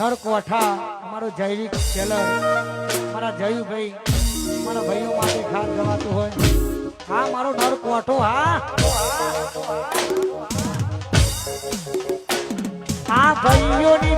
નર કોઠા અમારો જૈવિક સેલર મારા જયુભાઈ મારા ભાઈઓ માટે ખાસ ગવાતું હોય હા મારો નર કોઠો હા આ ભાઈઓની